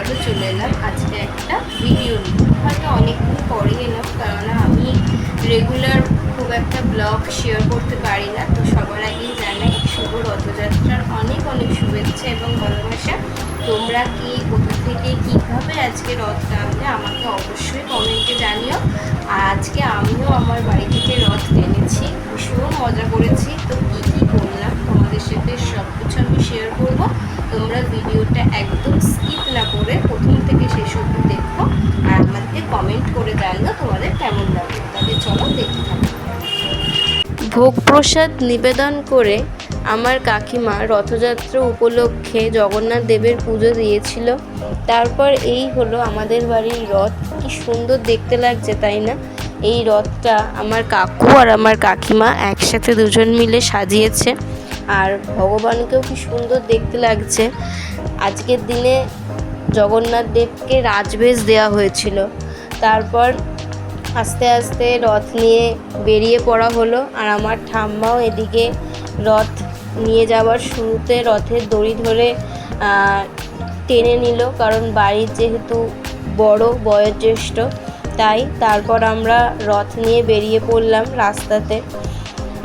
আবারও চলে এলাম আজকে একটা ভিডিও নিয়ে। হয়তো অনেকদিন পরে এলাম, কারণ আমি রেগুলার খুব একটা ব্লগ শেয়ার করতে পারি না। তো সবার আগেই জানাই শুভ রথযাত্রার অনেক অনেক শুভেচ্ছা এবং ভালোবাসা। তোমরা কি কোথা থেকে কীভাবে আজকে রথ টানলে আমাকে অবশ্যই কমেন্টে জানিও। আর আজকে আমিও আমার বাড়ি থেকে রথ টেনেছি, ভীষণ মজা করেছি। তো কী কী করলাম তোমাদের সাথে সব কিছু আমি শেয়ার করবো। তোমরা ভিডিওটা একদম স্কিপ না করে প্রথম থেকে শেষ অবধি দেখো আর আমাদেরকে কমেন্ট করে জানিও তোমাদের কেমন লাগবে। তাহলে চলো দেখতে থাকো। ভোগ প্রসাদ নিবেদন করে আমার কাকিমা রথযাত্রা উপলক্ষে জগন্নাথ দেবের পুজো দিয়েছিল। তারপর এই হলো আমাদের বাড়ির রথ। কি সুন্দর দেখতে লাগছে, তাই না? এই রথটা আমার কাকু আর আমার কাকিমা একসাথে দুজন মিলে সাজিয়েছে। আর ভগবানকেও কি সুন্দর দেখতে লাগছে। আজকের দিনে জগন্নাথ দেবকে রাজবেশ দেওয়া হয়েছিল। তারপর আস্তে আস্তে রথ নিয়ে বেরিয়ে পড়া হলো। আর আমার ঠাম্মাও এদিকে রথ নিয়ে যাওয়ার শুরুতে রথের দড়ি ধরে টেনে নিল, কারণ বাড়ির যেহেতু বড় বয়োজ্যেষ্ঠ তাই। তারপর আমরা রথ নিয়ে বেরিয়ে পড়লাম রাস্তাতে।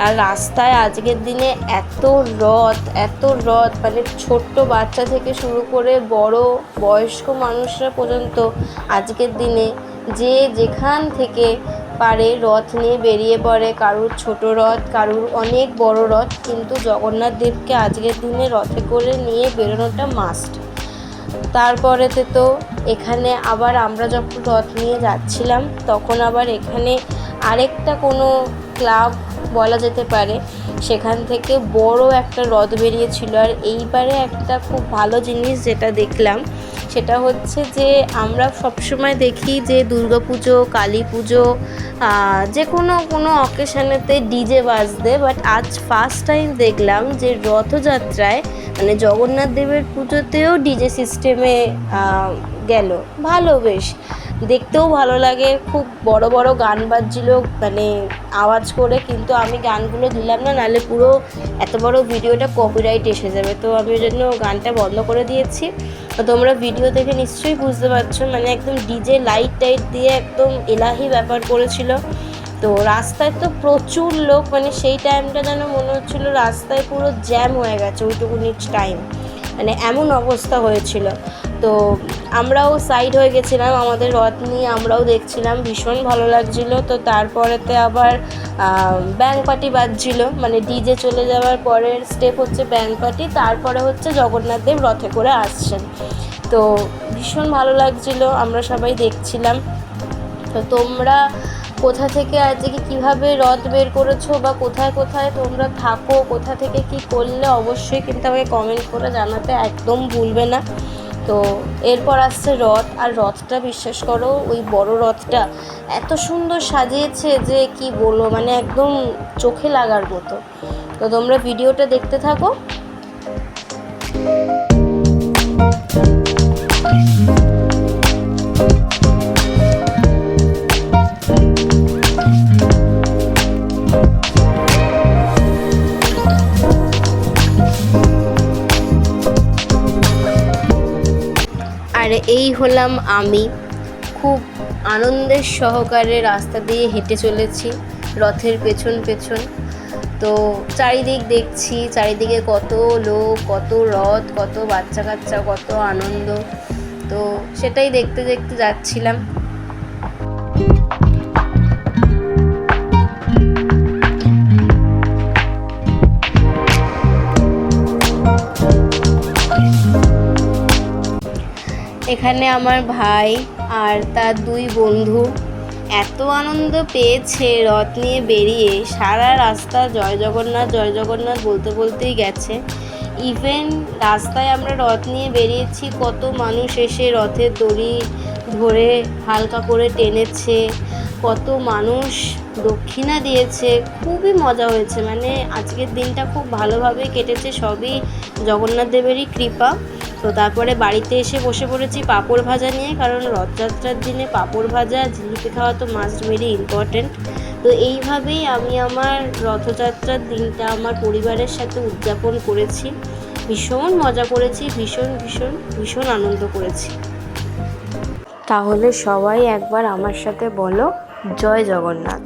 আর রাস্তায় আজকের দিনে এত রথ মানে ছোট্ট বাচ্চা থেকে শুরু করে বড় বয়স্ক মানুষরা পর্যন্ত আজকের দিনে যে যেখান থেকে পারে রথ নিয়ে বেরিয়ে পড়ে। কারুর ছোট রথ, কারুর অনেক বড় রথ, কিন্তু জগন্নাথ দেবকে আজকের দিনে রথে করে নিয়ে বেরোনোটা মাস্ট। তারপরেতে তো এখানে আবার আমরা যখন রথ নিয়ে যাচ্ছিলাম তখন আবার এখানে আরেকটা কোনো ক্লাব বলা যেতে পারে, সেখান থেকে বড় একটা রথ বেরিয়েছিল। আর এইবারে একটা খুব ভালো জিনিস যেটা দেখলাম সেটা হচ্ছে যে আমরা সবসময় দেখি যে দুর্গাপুজো, কালী পুজো, যে কোনো অকেশনেতে ডিজে বাজতে, বাট আজ ফার্স্ট টাইম দেখলাম যে রথযাত্রায় মানে জগন্নাথ দেবের পুজোতেও ডিজে সিস্টেমে গেল। ভালো, বেশ দেখতেও ভালো লাগে। খুব বড় বড় গান বাজছিল মানে আওয়াজ করে, কিন্তু আমি গানগুলো দিলাম না, নাহলে পুরো এত বড় ভিডিওটা কপিরাইট এসে যাবে। তো আমি ওই জন্য গানটা বন্ধ করে দিয়েছি। তো তোমরা ভিডিও দেখে নিশ্চয়ই বুঝতে পারছো, মানে একদম ডিজে লাইট টাইট দিয়ে একদম এলাহি ব্যাপার করেছিল। তো রাস্তায় তো প্রচুর লোক, মানে সেই টাইমটা যেন মনে হচ্ছিল রাস্তায় পুরো জ্যাম হয়ে গেছে ওইটুকুনি টাইম, মানে এমন অবস্থা হয়েছিল। তো আমরাও সাইড হয়ে গেছিলাম, আমাদের রথ নিয়ে আমরাও দেখছিলাম, ভীষণ ভালো লাগছিলো। তো তারপরেতে আবার ব্যান্ড পার্টি বাজছিল, মানে ডিজে চলে যাওয়ার পরের স্টেপ হচ্ছে ব্যান্ড পার্টি, তারপরে হচ্ছে জগন্নাথ দেব রথে করে আসছেন। তো ভীষণ ভালো লাগছিলো, আমরা সবাই দেখছিলাম। তো তোমরা কোথা থেকে আজকে কীভাবে রথ বের করেছো বা কোথায় কোথায় তোমরা থাকো, কোথা থেকে কি করলে অবশ্যই কিন্তু আমাকে কমেন্ট করে জানাতে একদম ভুলবে না। তো এরপর আসছে রথ। আর রথটা বিশ্বাস করো, ওই বড় রথটা এত সুন্দর সাজিয়েছে যে কি বলবো, মানে একদম চোখে লাগার মতো। তো তোমরা ভিডিওটা দেখতে থাকো। আর এই হলাম আমি, খুব আনন্দের সহকারে রাস্তা দিয়ে হেঁটে চলেছি রথের পেছন পেছন। তো চারিদিক দেখছি, চারিদিকে কত লোক, কত রথ, কত বাচ্চা কাচ্চা, কত আনন্দ। তো সেটাই দেখতে দেখতে যাচ্ছিলাম। এখানে আমার ভাই আর তার দুই বন্ধু এত আনন্দ পেয়েছে রথ নিয়ে বেরিয়ে, সারা রাস্তা জয় জগন্নাথ জয় জগন্নাথ বলতে বলতেই গেছে। ইভেন রাস্তায় আমরা রথ নিয়ে বেরিয়েছি, কত মানুষ এসে রথের দড়ি ধরে হালকা করে টেনেছে, কত মানুষ দক্ষিণা দিয়েছে। খুবই মজা হয়েছে, মানে আজকের দিনটা খুব ভালোভাবে কেটেছে, সবই জগন্নাথ দেবেরই কৃপা। তো তারপরে বাড়িতে এসে বসে পড়েছি পাঁপড় ভাজা নিয়ে, কারণ রথযাত্রার দিনে পাঁপড় ভাজা জিলিপি খাওয়া তো মাস্ট ভেরি ইম্পর্ট্যান্ট। তো এইভাবেই আমি আমার রথযাত্রার দিনটা আমার পরিবারের সাথে উদযাপন করেছি। ভীষণ মজা করেছি, ভীষণ ভীষণ ভীষণ আনন্দ করেছি। তাহলে সবাই একবার আমার সাথে বলো জয় জগন্নাথ।